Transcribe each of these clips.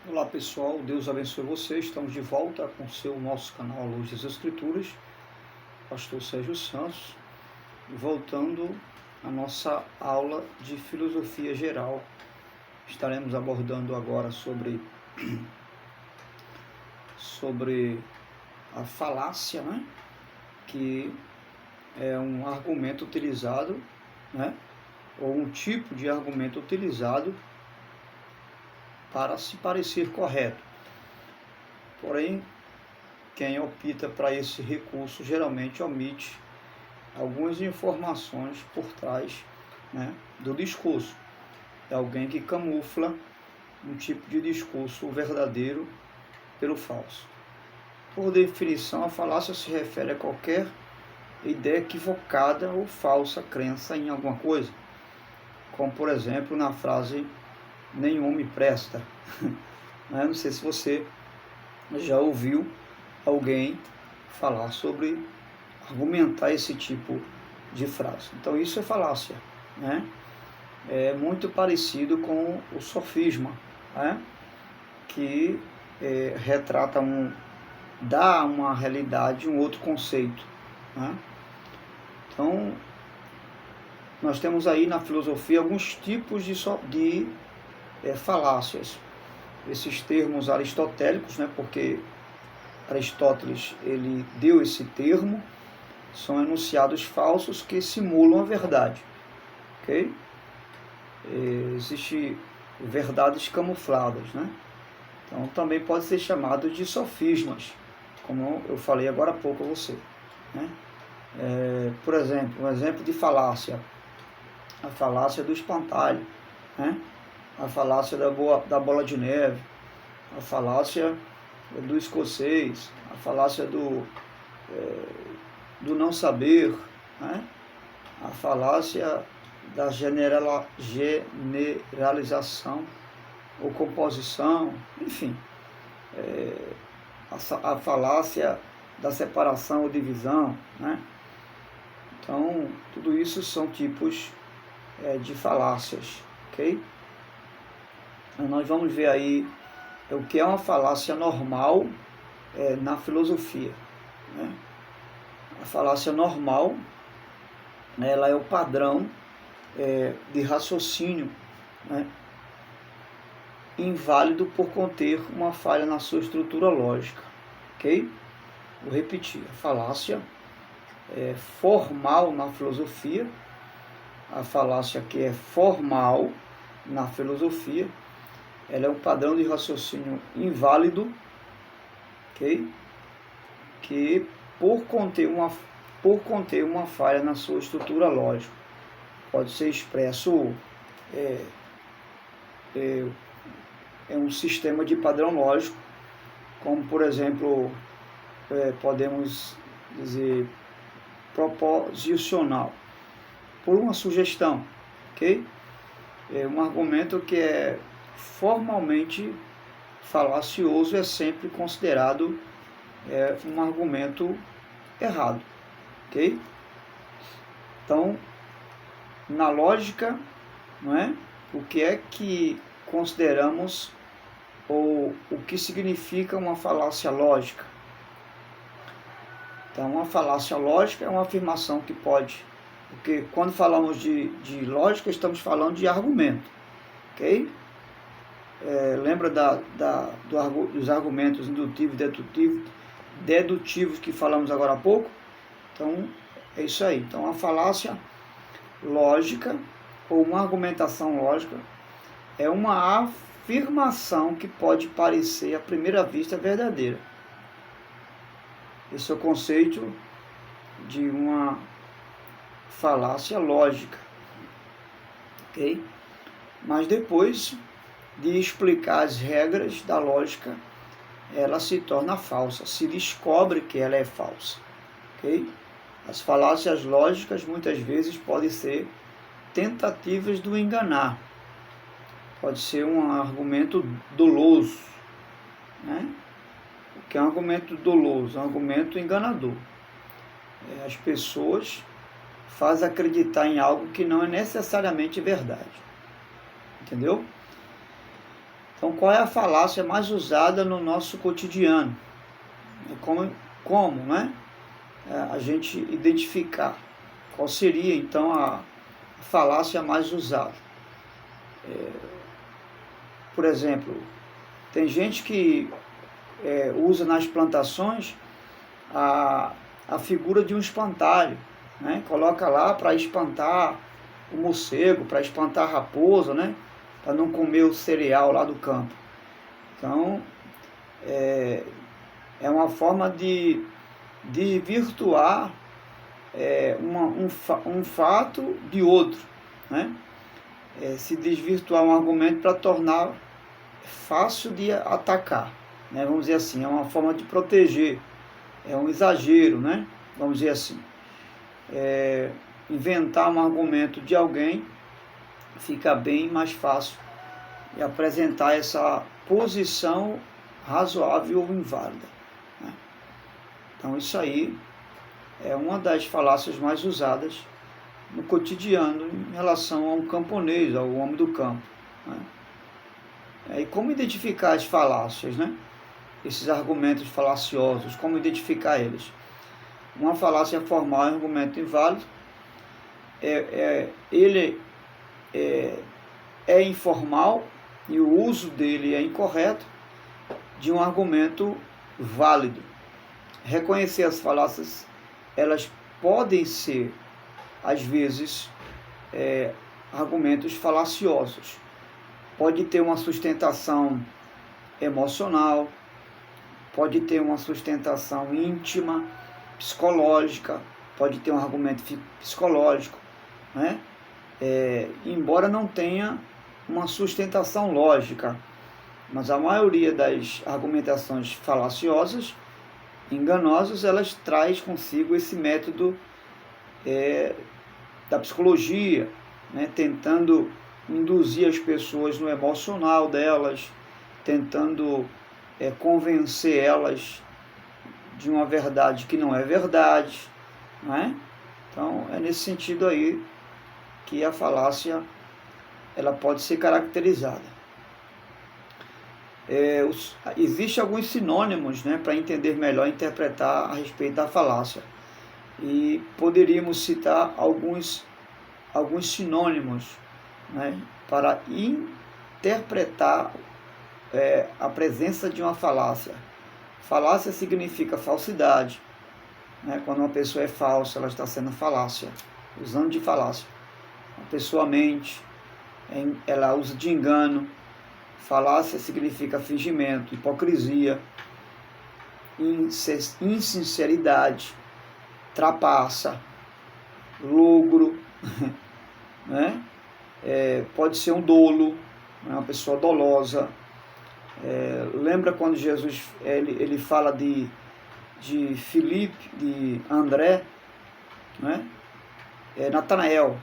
Olá pessoal, Deus abençoe vocês. Estamos de volta com o nosso canal Luz das Escrituras, Pastor Sérgio Santos, voltando à nossa aula de filosofia geral. Estaremos abordando agora sobre a falácia, né? Que é um argumento utilizado, né? Ou um tipo de argumento utilizado para se parecer correto. Porém, quem opta para esse recurso geralmente omite algumas informações por trás, né, do discurso. É alguém que camufla um tipo de discurso verdadeiro pelo falso. Por definição, a falácia se refere a qualquer ideia equivocada ou falsa crença em alguma coisa, como por exemplo na frase "nenhum me presta". Não sei se você já ouviu alguém falar sobre argumentar esse tipo de frase. Então isso é falácia, né? É muito parecido com o sofisma, né? Que retrata dá uma realidade, um outro conceito, né? Então nós temos aí na filosofia alguns tipos de falácias. Esses termos aristotélicos, né? Porque Aristóteles ele deu esse termo, são enunciados falsos que simulam a verdade, ok? Existem verdades camufladas, né? Então também pode ser chamado de sofismas, como eu falei agora há pouco a você, né? Por exemplo, um exemplo de falácia, a falácia do espantalho, né? A falácia da bola de neve, a falácia do escocês, a falácia do não saber, né? A falácia da generalização ou composição, enfim, a falácia da separação ou divisão, né? Então, tudo isso são tipos de falácias, ok? Então, nós vamos ver aí o que é uma falácia normal na filosofia, né? A falácia normal, né, ela é o padrão de raciocínio, né, inválido por conter uma falha na sua estrutura lógica, ok? Vou repetir, a falácia formal na filosofia, a falácia que é formal na filosofia, ela é um padrão de raciocínio inválido, ok? Que por conter uma falha na sua estrutura lógica, pode ser expresso um sistema de padrão lógico, como por exemplo, podemos dizer proposicional, por uma sugestão, ok? Um argumento que é formalmente falacioso é sempre considerado um argumento errado, ok? Então, na lógica, não é? O que é que consideramos ou o que significa uma falácia lógica? Então, uma falácia lógica é uma afirmação que pode, porque quando falamos de lógica, estamos falando de argumento, ok? Lembra dos argumentos indutivo e dedutivos que falamos agora há pouco? Então, é isso aí. Então, a falácia lógica ou uma argumentação lógica é uma afirmação que pode parecer à primeira vista verdadeira. Esse é o conceito de uma falácia lógica, ok? Mas depois de explicar as regras da lógica, ela se torna falsa, se descobre que ela é falsa, ok? As falácias lógicas muitas vezes podem ser tentativas de enganar, pode ser um argumento doloso, né? O que é um argumento doloso? É um argumento enganador. As pessoas fazem acreditar em algo que não é necessariamente verdade, entendeu? Então, qual é a falácia mais usada no nosso cotidiano? Como né? A gente identificar qual seria, então, a falácia mais usada. Por exemplo, tem gente que usa nas plantações a figura de um espantalho, né? Coloca lá para espantar o morcego, para espantar a raposa, né? Para não comer o cereal lá do campo. Então, é uma forma de virtuar um fato de outro, né? Se desvirtuar um argumento para tornar fácil de atacar, né? Vamos dizer assim, é uma forma de proteger, é um exagero, né? Vamos dizer assim, inventar um argumento de alguém fica bem mais fácil e apresentar essa posição razoável ou inválida, né? Então isso aí é uma das falácias mais usadas no cotidiano em relação a um camponês, ao homem do campo, né? E como identificar as falácias, né? Esses argumentos falaciosos, como identificar eles? Uma falácia formal é um argumento inválido, ele é informal e o uso dele é incorreto de um argumento válido. Reconhecer as falácias, elas podem ser, às vezes, argumentos falaciosos. Pode ter uma sustentação emocional, pode ter uma sustentação íntima, psicológica, pode ter um argumento psicológico, né? Embora não tenha uma sustentação lógica, mas a maioria das argumentações falaciosas, enganosas, elas traz consigo esse método da psicologia, né? Tentando induzir as pessoas no emocional delas, tentando convencer elas de uma verdade que não é verdade, não é? Então é nesse sentido aí que a falácia ela pode ser caracterizada. Existem alguns sinônimos, né, para entender melhor, interpretar a respeito da falácia. E poderíamos citar alguns sinônimos, né, para interpretar a presença de uma falácia. Falácia significa falsidade, né? Quando uma pessoa é falsa, ela está sendo falácia, usando de falácia. A pessoa mente, ela usa de engano. Falácia significa fingimento, hipocrisia, insinceridade, trapaça, logro, né? Pode ser um dolo, né? Uma pessoa dolosa. Lembra quando Jesus ele fala de Filipe, de André, né? Natanael,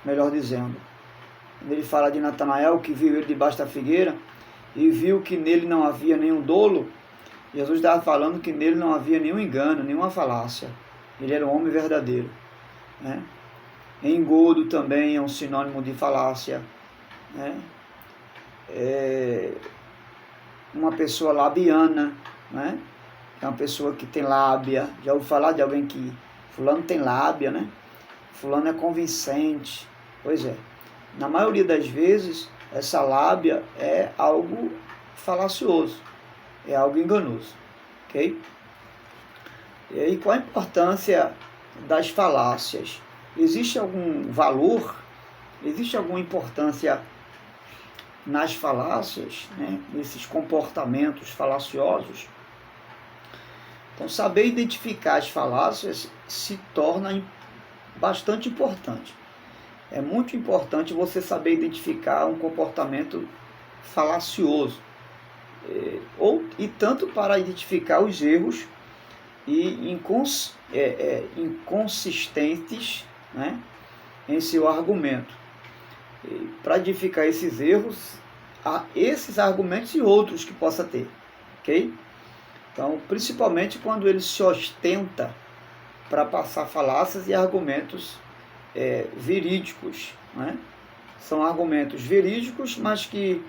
melhor dizendo. Ele fala de Natanael, que viu ele debaixo da figueira e viu que nele não havia nenhum dolo. Jesus estava falando que nele não havia nenhum engano, nenhuma falácia. Ele era um homem verdadeiro, né? Engodo também é um sinônimo de falácia, né? Uma pessoa labiana, né? É uma pessoa que tem lábia. Já ouviu falar de alguém que fulano tem lábia, né? Fulano é convincente. Pois é. Na maioria das vezes, essa lábia é algo falacioso, é algo enganoso, ok? E aí, qual a importância das falácias? Existe algum valor, existe alguma importância nas falácias, né? Nesses comportamentos falaciosos? Então, saber identificar as falácias se torna bastante importante. É muito importante você saber identificar um comportamento falacioso, e tanto para identificar os erros e inconsistentes, né, em seu argumento. Para identificar esses erros, esses argumentos e outros que possa ter, ok? Então, principalmente quando ele se ostenta para passar falácias e argumentos verídicos, né? São argumentos verídicos, mas que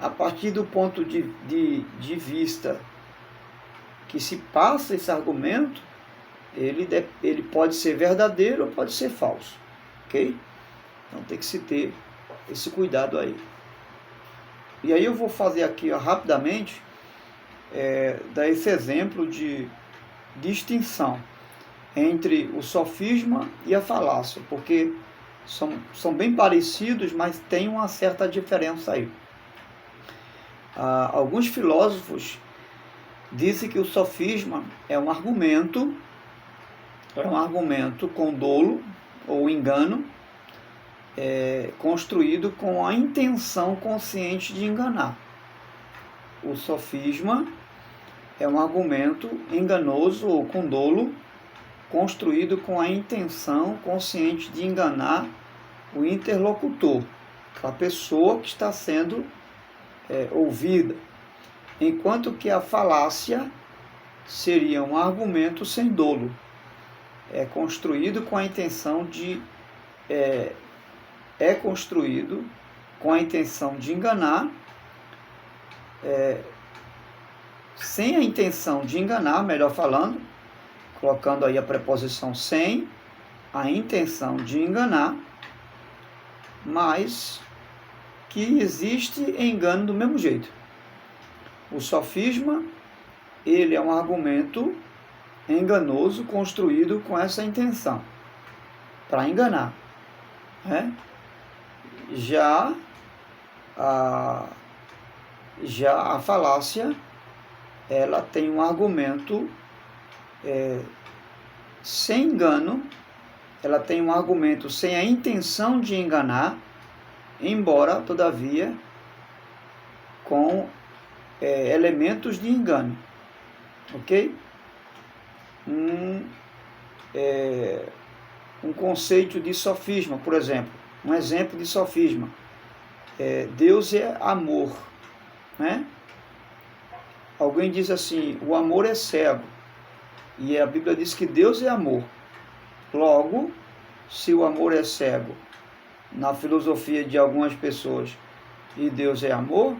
a partir do ponto de vista que se passa esse argumento, ele pode ser verdadeiro ou pode ser falso, ok? Então tem que se ter esse cuidado aí. E aí eu vou fazer aqui rapidamente, dar esse exemplo de distinção entre o sofisma e a falácia, porque são bem parecidos, mas tem uma certa diferença aí. Alguns filósofos dizem que o sofisma é um argumento com dolo ou engano, construído com a intenção consciente de enganar. O sofisma é um argumento enganoso ou com dolo, construído com a intenção consciente de enganar o interlocutor, a pessoa que está sendo ouvida, enquanto que a falácia seria um argumento sem dolo, construído com a intenção de construído com a intenção de enganar, sem a intenção de enganar, melhor falando, colocando aí a preposição sem a intenção de enganar, mas que existe engano do mesmo jeito. O sofisma, ele é um argumento enganoso construído com essa intenção, para enganar. Já a falácia, ela tem um argumento sem engano, ela tem um argumento sem a intenção de enganar, embora, todavia, com elementos de engano, ok? Um conceito de sofisma, por exemplo, um exemplo de sofisma, Deus é amor, né? Alguém diz assim, o amor é cego, e a Bíblia diz que Deus é amor. Logo, se o amor é cego, na filosofia de algumas pessoas, e Deus é amor,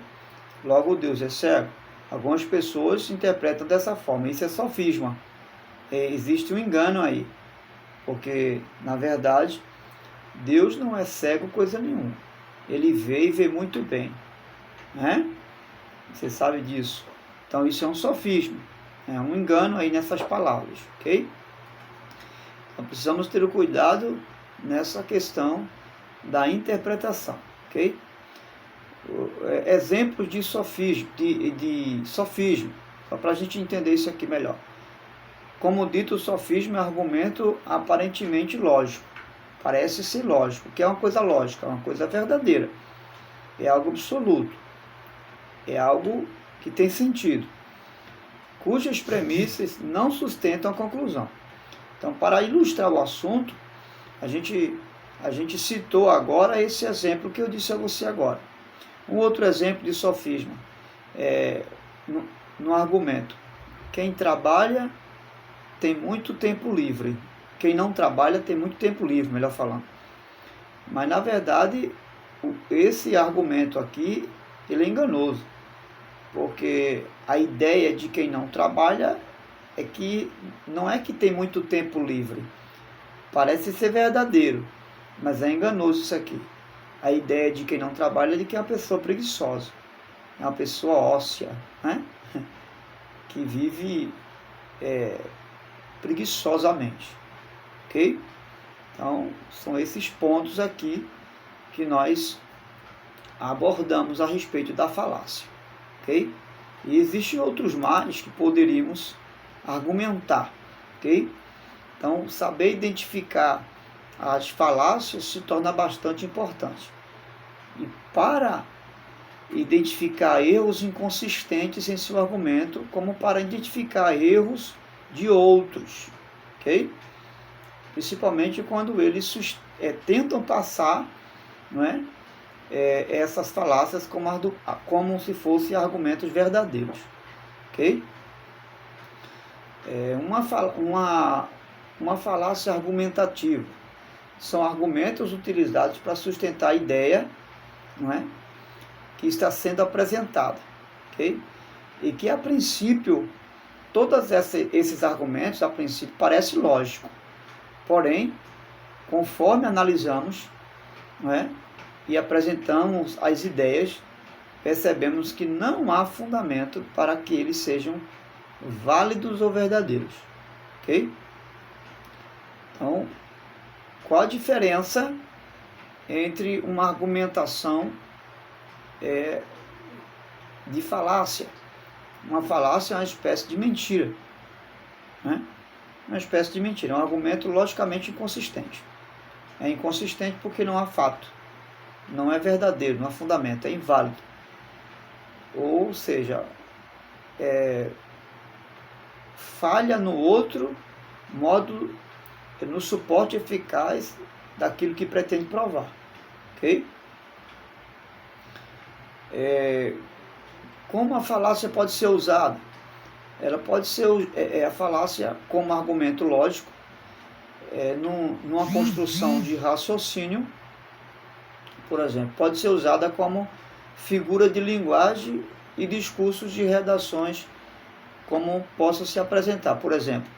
logo Deus é cego. Algumas pessoas interpretam dessa forma, isso é sofisma. Existe um engano aí, porque, na verdade, Deus não é cego coisa nenhuma. Ele vê e vê muito bem, né? Você sabe disso. Então isso é um sofisma, é um engano aí nessas palavras, ok? Então precisamos ter o cuidado nessa questão da interpretação, ok? Exemplos de sofismo, só para a gente entender isso aqui melhor. Como dito, o sofismo é um argumento aparentemente lógico, parece ser lógico, que é uma coisa lógica, é uma coisa verdadeira, é algo absoluto, é algo que tem sentido, cujas premissas não sustentam a conclusão. Então, para ilustrar o assunto, a gente citou agora esse exemplo que eu disse a você agora. Um outro exemplo de sofisma, no argumento: quem trabalha tem muito tempo livre, quem não trabalha tem muito tempo livre, melhor falando. Mas, na verdade, esse argumento aqui, ele é enganoso, porque a ideia de quem não trabalha é que não é que tem muito tempo livre. Parece ser verdadeiro, mas é enganoso isso aqui. A ideia de quem não trabalha é de que é uma pessoa preguiçosa, é uma pessoa óssea, né? Que vive preguiçosamente, ok? Então, são esses pontos aqui que nós abordamos a respeito da falácia, ok? E existem outros mais que poderíamos argumentar, ok? Então, saber identificar as falácias se torna bastante importante. E para identificar erros inconsistentes em seu argumento, como para identificar erros de outros, ok? Principalmente quando eles tentam passar, não é? Essas falácias como se fossem argumentos verdadeiros, ok? Uma falácia argumentativa são argumentos utilizados para sustentar a ideia, não é? que está sendo apresentada, ok? E que a princípio, todos esses argumentos, a princípio, parece lógico, porém, conforme analisamos, não é, e apresentamos as ideias, percebemos que não há fundamento para que eles sejam válidos ou verdadeiros, ok? Então, qual a diferença entre uma argumentação de falácia? Uma falácia é uma espécie de mentira, né? Uma espécie de mentira, é um argumento logicamente inconsistente. É inconsistente porque não há fato, não é verdadeiro, não há fundamento, é inválido. Ou seja, falha no outro modo, no suporte eficaz daquilo que pretende provar, ok? Como a falácia pode ser usada? Ela pode ser a falácia como argumento lógico, numa construção de raciocínio, por exemplo, pode ser usada como figura de linguagem e discursos de redações, como possa se apresentar. Por exemplo,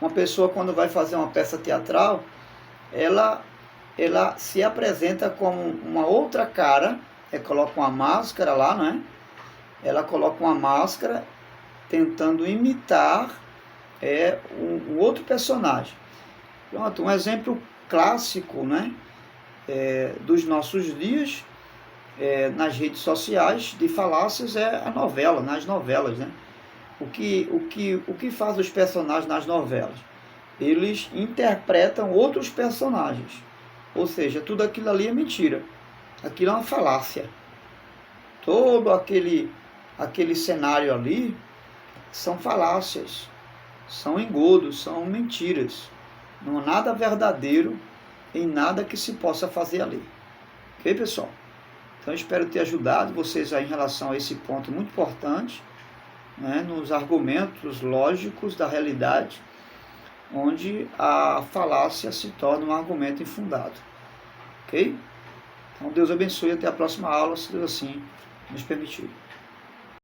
uma pessoa quando vai fazer uma peça teatral, ela se apresenta como uma outra cara, coloca uma máscara lá, não é? Ela coloca uma máscara tentando imitar um outro personagem. Pronto, um exemplo clássico, né, dos nossos dias, nas redes sociais, de falácias, é a novela, nas novelas, né? O que faz os personagens nas novelas? Eles interpretam outros personagens, ou seja, tudo aquilo ali é mentira, aquilo é uma falácia. Todo aquele cenário ali são falácias, são engodos, são mentiras. Não há nada verdadeiro em nada que se possa fazer ali. Ok, pessoal? Então, espero ter ajudado vocês aí em relação a esse ponto muito importante, né, nos argumentos lógicos da realidade, onde a falácia se torna um argumento infundado. Ok? Então, Deus abençoe e até a próxima aula, se Deus assim nos permitir.